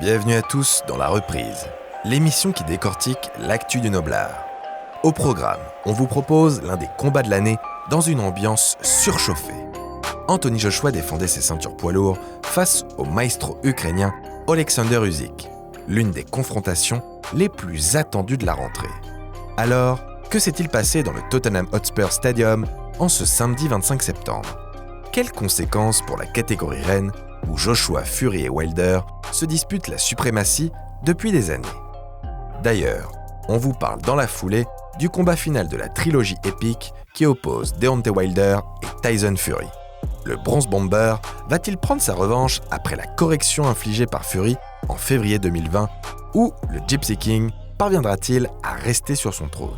Bienvenue à tous dans La Reprise, l'émission qui décortique l'actu du noblard. Au programme, on vous propose l'un des combats de l'année dans une ambiance surchauffée. Anthony Joshua défendait ses ceintures poids lourds face au maestro ukrainien Oleksandr Usyk, l'une des confrontations les plus attendues de la rentrée. Alors, que s'est-il passé dans le Tottenham Hotspur Stadium en ce samedi 25 septembre ? Quelles conséquences pour la catégorie reine où Joshua, Fury et Wilder se disputent la suprématie depuis des années. D'ailleurs, on vous parle dans la foulée du combat final de la trilogie épique qui oppose Deontay Wilder et Tyson Fury. Le Bronze Bomber va-t-il prendre sa revanche après la correction infligée par Fury en février 2020 ou le Gypsy King parviendra-t-il à rester sur son trône ?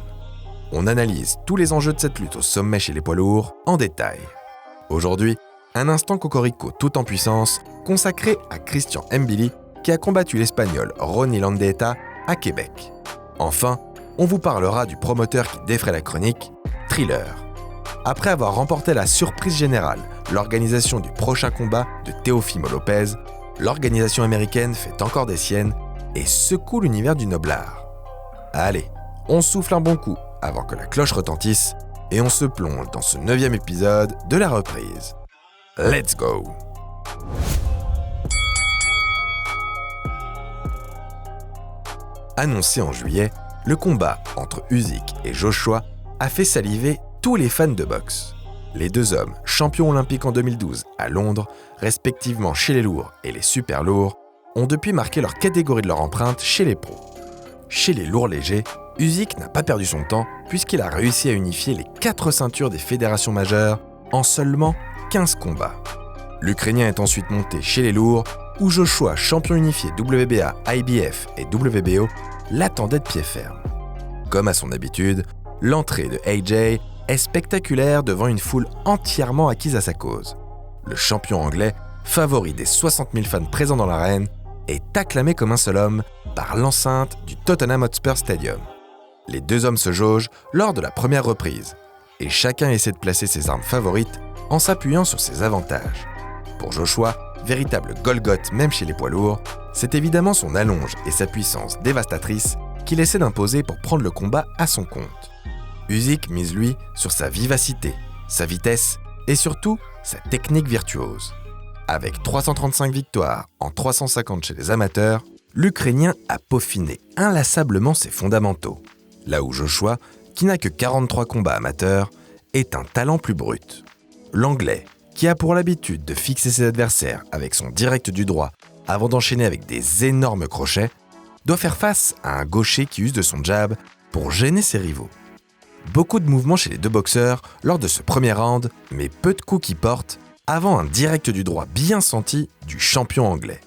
On analyse tous les enjeux de cette lutte au sommet chez les poids lourds en détail. Aujourd'hui, un instant cocorico tout en puissance consacré à Christian Mbili qui a combattu l'Espagnol Ronnie Landeta à Québec. Enfin, on vous parlera du promoteur qui défraie la chronique, Thriller. Après avoir remporté la surprise générale, l'organisation du prochain combat de Teofimo Lopez, l'organisation américaine fait encore des siennes et secoue l'univers du noblard. Allez, on souffle un bon coup avant que la cloche retentisse et on se plonge dans ce 9e épisode de La Reprise. Let's go! Annoncé en juillet, le combat entre Usyk et Joshua a fait saliver tous les fans de boxe. Les deux hommes, champions olympiques en 2012 à Londres, respectivement chez les lourds et les super lourds, ont depuis marqué leur catégorie de leur empreinte chez les pros. Chez les lourds légers, Usyk n'a pas perdu son temps puisqu'il a réussi à unifier les 4 ceintures des fédérations majeures en seulement 15 combats. L'Ukrainien est ensuite monté chez les lourds où Joshua, champion unifié WBA, IBF et WBO, l'attendait de pied ferme. Comme à son habitude, l'entrée de AJ est spectaculaire devant une foule entièrement acquise à sa cause. Le champion anglais, favori des 60 000 fans présents dans l'arène, est acclamé comme un seul homme par l'enceinte du Tottenham Hotspur Stadium. Les deux hommes se jaugent lors de la première reprise, et chacun essaie de placer ses armes favorites en s'appuyant sur ses avantages. Pour Joshua, véritable Golgoth même chez les poids lourds, c'est évidemment son allonge et sa puissance dévastatrice qu'il essaie d'imposer pour prendre le combat à son compte. Usyk mise lui sur sa vivacité, sa vitesse et surtout sa technique virtuose. Avec 335 victoires en 350 chez les amateurs, l'Ukrainien a peaufiné inlassablement ses fondamentaux. Là où Joshua, qui n'a que 43 combats amateurs, est un talent plus brut. L'Anglais, qui a pour l'habitude de fixer ses adversaires avec son direct du droit avant d'enchaîner avec des énormes crochets, doit faire face à un gaucher qui use de son jab pour gêner ses rivaux. Beaucoup de mouvements chez les deux boxeurs lors de ce premier round, mais peu de coups qui portent avant un direct du droit bien senti du champion anglais.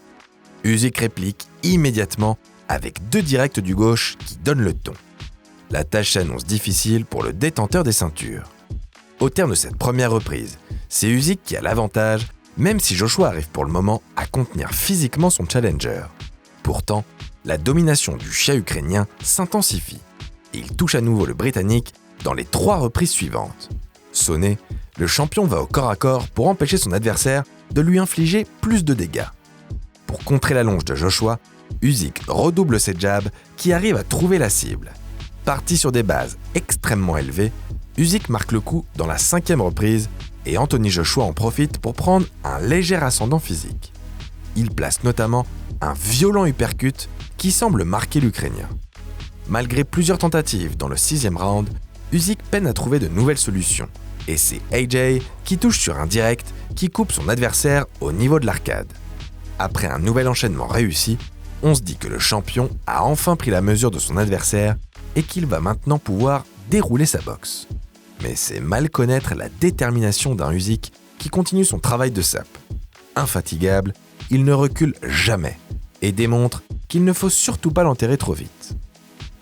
Usyk réplique immédiatement avec 2 directs du gauche qui donnent le ton. La tâche s'annonce difficile pour le détenteur des ceintures. Au terme de cette première reprise, c'est Usyk qui a l'avantage, même si Joshua arrive pour le moment à contenir physiquement son challenger. Pourtant, la domination du chien ukrainien s'intensifie et il touche à nouveau le Britannique dans les 3 reprises suivantes. Sonné, le champion va au corps à corps pour empêcher son adversaire de lui infliger plus de dégâts. Pour contrer la longe de Joshua, Usyk redouble ses jabs qui arrivent à trouver la cible. Parti sur des bases extrêmement élevées, Usyk marque le coup dans la 5e reprise et Anthony Joshua en profite pour prendre un léger ascendant physique. Il place notamment un violent uppercut qui semble marquer l'Ukrainien. Malgré plusieurs tentatives dans le 6e round, Usyk peine à trouver de nouvelles solutions et c'est AJ qui touche sur un direct qui coupe son adversaire au niveau de l'arcade. Après un nouvel enchaînement réussi, on se dit que le champion a enfin pris la mesure de son adversaire et qu'il va maintenant pouvoir dérouler sa boxe. Mais c'est mal connaître la détermination d'un Usyk qui continue son travail de sape. Infatigable, il ne recule jamais et démontre qu'il ne faut surtout pas l'enterrer trop vite.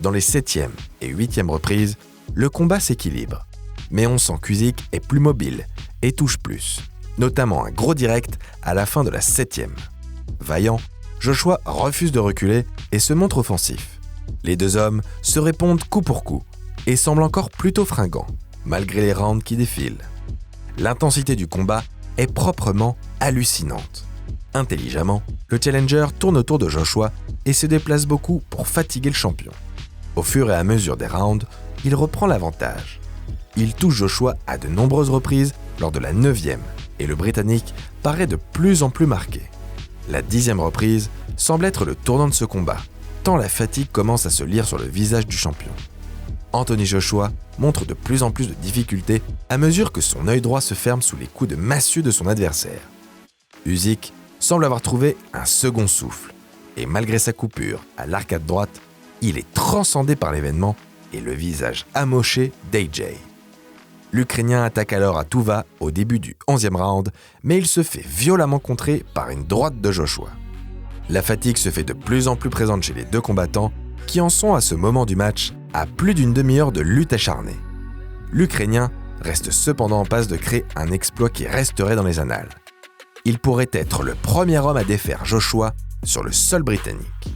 Dans les 7e et 8e reprises, le combat s'équilibre, mais on sent qu'Usyk est plus mobile et touche plus, notamment un gros direct à la fin de la 7e. Vaillant, Joshua refuse de reculer et se montre offensif. Les deux hommes se répondent coup pour coup et semblent encore plutôt fringants, malgré les rounds qui défilent. L'intensité du combat est proprement hallucinante. Intelligemment, le challenger tourne autour de Joshua et se déplace beaucoup pour fatiguer le champion. Au fur et à mesure des rounds, il reprend l'avantage. Il touche Joshua à de nombreuses reprises lors de la 9e et le Britannique paraît de plus en plus marqué. La 10e reprise semble être le tournant de ce combat, tant la fatigue commence à se lire sur le visage du champion. Anthony Joshua montre de plus en plus de difficultés à mesure que son œil droit se ferme sous les coups de massue de son adversaire. Usyk semble avoir trouvé un second souffle, et malgré sa coupure à l'arcade droite, il est transcendé par l'événement et le visage amoché d'AJ. L'Ukrainien attaque alors à tout va au début du 11e round, mais il se fait violemment contrer par une droite de Joshua. La fatigue se fait de plus en plus présente chez les deux combattants, qui en sont à ce moment du match à plus d'une demi-heure de lutte acharnée. L'Ukrainien reste cependant en passe de créer un exploit qui resterait dans les annales. Il pourrait être le premier homme à défaire Joshua sur le sol britannique.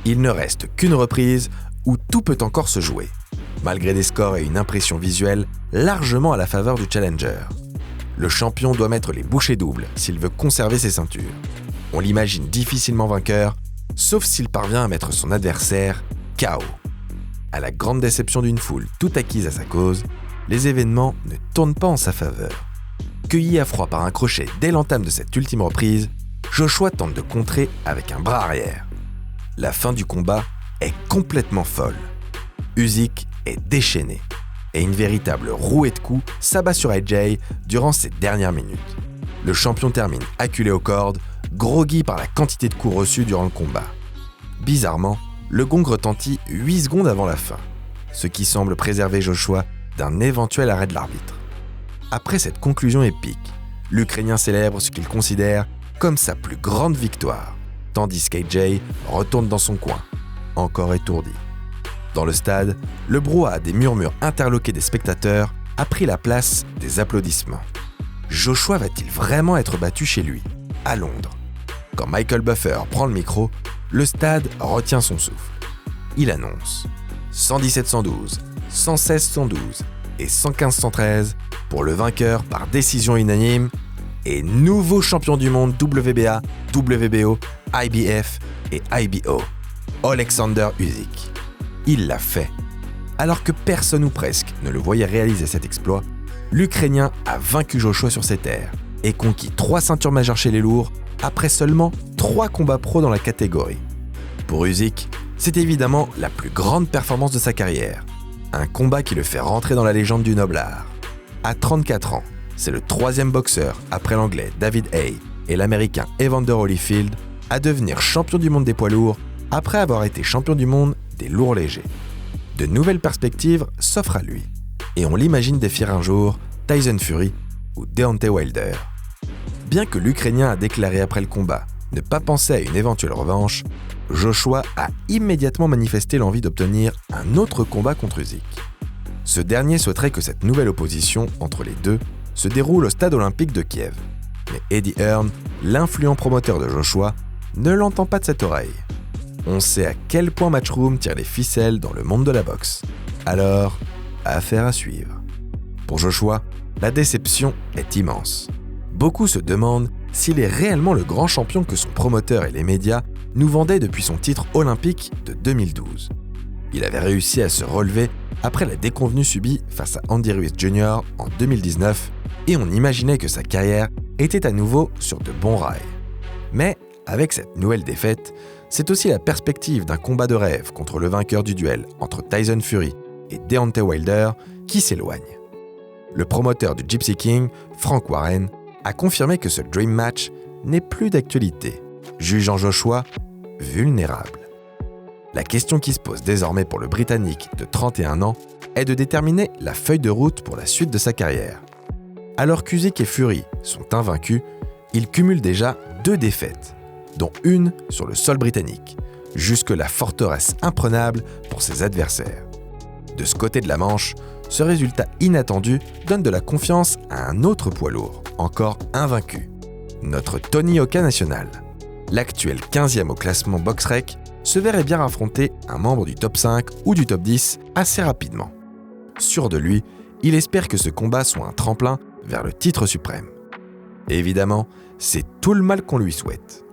Il ne reste qu'une reprise où tout peut encore se jouer, malgré des scores et une impression visuelle largement à la faveur du challenger. Le champion doit mettre les bouchées doubles s'il veut conserver ses ceintures. On l'imagine difficilement vainqueur, sauf s'il parvient à mettre son adversaire KO. À la grande déception d'une foule toute acquise à sa cause, les événements ne tournent pas en sa faveur. Cueilli à froid par un crochet dès l'entame de cette ultime reprise, Joshua tente de contrer avec un bras arrière. La fin du combat est complètement folle. Usyk est déchaîné et une véritable rouée de coups s'abat sur AJ durant ces dernières minutes. Le champion termine acculé aux cordes, groggy par la quantité de coups reçus durant le combat. Bizarrement, le gong retentit 8 secondes avant la fin, ce qui semble préserver Joshua d'un éventuel arrêt de l'arbitre. Après cette conclusion épique, l'Ukrainien célèbre ce qu'il considère comme sa plus grande victoire, tandis qu'AJ retourne dans son coin, encore étourdi. Dans le stade, le brouhaha des murmures interloqués des spectateurs a pris la place des applaudissements. Joshua va-t-il vraiment être battu chez lui, à Londres? Quand Michael Buffer prend le micro, le stade retient son souffle. Il annonce 117-112, 116-112 et 115-113 pour le vainqueur par décision unanime et nouveau champion du monde WBA, WBO, IBF et IBO, Alexander Usyk. Il l'a fait. Alors que personne ou presque ne le voyait réaliser cet exploit, l'Ukrainien a vaincu Joshua sur ses terres et conquis 3 ceintures majeures chez les lourds après seulement 3 combats pro dans la catégorie. Pour Usyk, c'est évidemment la plus grande performance de sa carrière, un combat qui le fait rentrer dans la légende du noble art. À 34 ans, c'est le 3e boxeur après l'anglais David Haye et l'américain Evander Holyfield à devenir champion du monde des poids lourds après avoir été champion du monde des lourds légers. De nouvelles perspectives s'offrent à lui et on l'imagine défier un jour Tyson Fury ou Deontay Wilder. Bien que l'Ukrainien a déclaré après le combat ne pas penser à une éventuelle revanche, Joshua a immédiatement manifesté l'envie d'obtenir un autre combat contre Usyk. Ce dernier souhaiterait que cette nouvelle opposition entre les deux se déroule au stade olympique de Kiev. Mais Eddie Hearn, l'influent promoteur de Joshua, ne l'entend pas de cette oreille. On sait à quel point Matchroom tire les ficelles dans le monde de la boxe. Alors, affaire à suivre. Pour Joshua, la déception est immense. Beaucoup se demandent s'il est réellement le grand champion que son promoteur et les médias nous vendaient depuis son titre olympique de 2012. Il avait réussi à se relever après la déconvenue subie face à Andy Ruiz Jr. en 2019 et on imaginait que sa carrière était à nouveau sur de bons rails. Mais avec cette nouvelle défaite, c'est aussi la perspective d'un combat de rêve contre le vainqueur du duel entre Tyson Fury et Deontay Wilder qui s'éloigne. Le promoteur du Gypsy King, Frank Warren, a confirmé que ce Dream Match n'est plus d'actualité, jugeant Joshua vulnérable. La question qui se pose désormais pour le Britannique de 31 ans est de déterminer la feuille de route pour la suite de sa carrière. Alors qu'Usyk et Fury sont invaincus, il cumule déjà 2 défaites, dont une sur le sol britannique, jusque-là forteresse imprenable pour ses adversaires. De ce côté de la Manche, ce résultat inattendu donne de la confiance à un autre poids lourd, encore invaincu, notre Tony Yoka national. L'actuel 15e au classement BoxRec se verrait bien affronter un membre du top 5 ou du top 10 assez rapidement. Sûr de lui, il espère que ce combat soit un tremplin vers le titre suprême. Et évidemment, c'est tout le mal qu'on lui souhaite.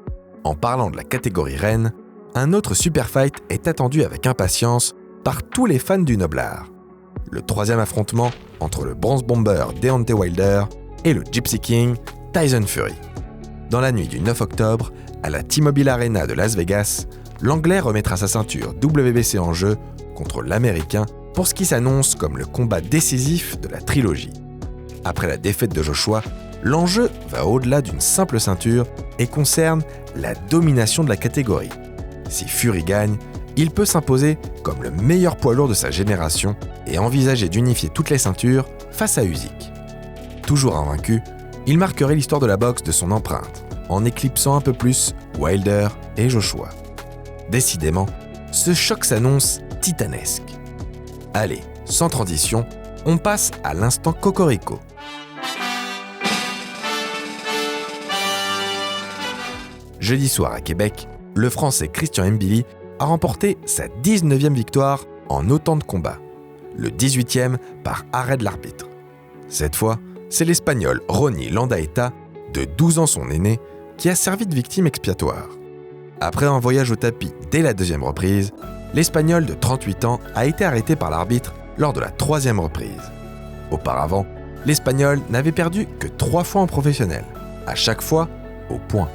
En parlant de la catégorie reine, un autre super fight est attendu avec impatience par tous les fans du noblard. Le troisième affrontement entre le Bronze Bomber Deontay Wilder et le Gypsy King Tyson Fury. Dans la nuit du 9 octobre, à la T-Mobile Arena de Las Vegas, l'Anglais remettra sa ceinture WBC en jeu contre l'Américain pour ce qui s'annonce comme le combat décisif de la trilogie. Après la défaite de Joshua, l'enjeu va au-delà d'une simple ceinture et concerne la domination de la catégorie. Si Fury gagne, il peut s'imposer comme le meilleur poids lourd de sa génération et envisager d'unifier toutes les ceintures face à Usyk. Toujours invaincu, il marquerait l'histoire de la boxe de son empreinte, en éclipsant un peu plus Wilder et Joshua. Décidément, ce choc s'annonce titanesque. Allez, sans transition, on passe à l'instant Cocorico. Jeudi soir à Québec, le Français Christian Mbili a remporté sa 19e victoire en autant de combats, le 18e par arrêt de l'arbitre. Cette fois, c'est l'Espagnol Ronnie Landaeta, de 12 ans son aîné, qui a servi de victime expiatoire. Après un voyage au tapis dès la deuxième reprise, l'Espagnol de 38 ans a été arrêté par l'arbitre lors de la troisième reprise. Auparavant, l'Espagnol n'avait perdu que 3 fois en professionnel, à chaque fois au point.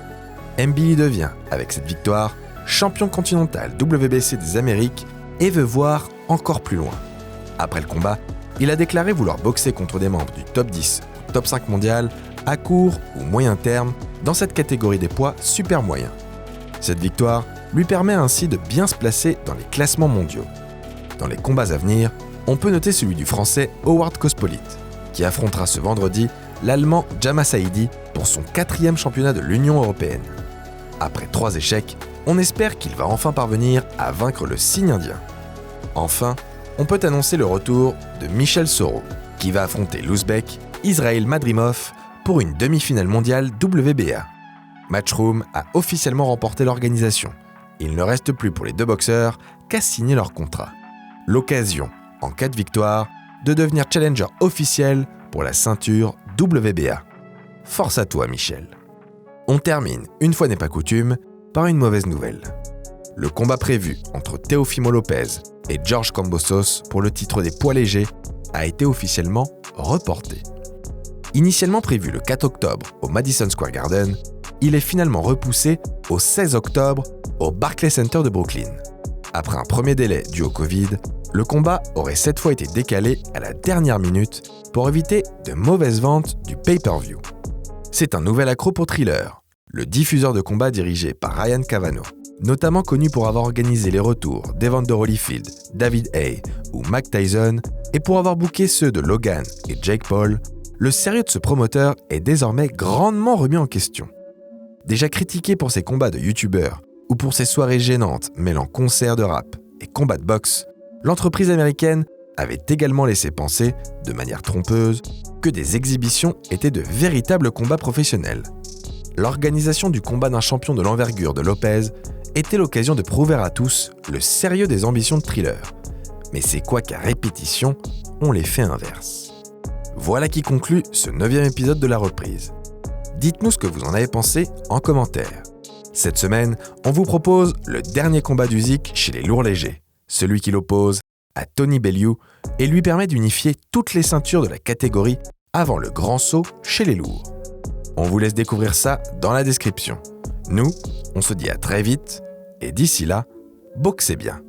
Mbili devient, avec cette victoire, champion continental WBC des Amériques et veut voir encore plus loin. Après le combat, il a déclaré vouloir boxer contre des membres du top 10 ou top 5 mondial à court ou moyen terme dans cette catégorie des poids super moyens. Cette victoire lui permet ainsi de bien se placer dans les classements mondiaux. Dans les combats à venir, on peut noter celui du Français Howard Kospolite, qui affrontera ce vendredi l'Allemand Jama Saidi pour son 4e championnat de l'Union européenne. Après 3 échecs, on espère qu'il va enfin parvenir à vaincre le cygne indien. Enfin, on peut annoncer le retour de Michel Soro, qui va affronter l'Ouzbek Israil Madrimov pour une demi-finale mondiale WBA. Matchroom a officiellement remporté l'organisation. Il ne reste plus pour les deux boxeurs qu'à signer leur contrat. L'occasion, en cas de victoire, de devenir challenger officiel pour la ceinture WBA. Force à toi, Michel. On termine, une fois n'est pas coutume, par une mauvaise nouvelle. Le combat prévu entre Teofimo Lopez et George Kambosos pour le titre des poids légers a été officiellement reporté. Initialement prévu le 4 octobre au Madison Square Garden, il est finalement repoussé au 16 octobre au Barclays Center de Brooklyn. Après un premier délai dû au Covid, le combat aurait cette fois été décalé à la dernière minute pour éviter de mauvaises ventes du pay-per-view. C'est un nouvel accroc pour Thriller, le diffuseur de combat dirigé par Ryan Cavano, notamment connu pour avoir organisé les retours d'Evander Holyfield, David Haye ou Mike Tyson, et pour avoir booké ceux de Logan et Jake Paul. Le sérieux de ce promoteur est désormais grandement remis en question. Déjà critiqué pour ses combats de youtubeurs ou pour ses soirées gênantes mêlant concerts de rap et combats de boxe, l'entreprise américaine avait également laissé penser, de manière trompeuse, que des exhibitions étaient de véritables combats professionnels. L'organisation du combat d'un champion de l'envergure de Lopez était l'occasion de prouver à tous le sérieux des ambitions de Thriller. Mais c'est quoi qu'à répétition, on les fait inverse. Voilà qui conclut ce 9e épisode de La Reprise. Dites-nous ce que vous en avez pensé en commentaire. Cette semaine, on vous propose le dernier combat d'Usyk chez les lourds légers, celui qui l'oppose à Tony Bellew et lui permet d'unifier toutes les ceintures de la catégorie avant le grand saut chez les lourds. On vous laisse découvrir ça dans la description. Nous, on se dit à très vite et d'ici là, boxez bien.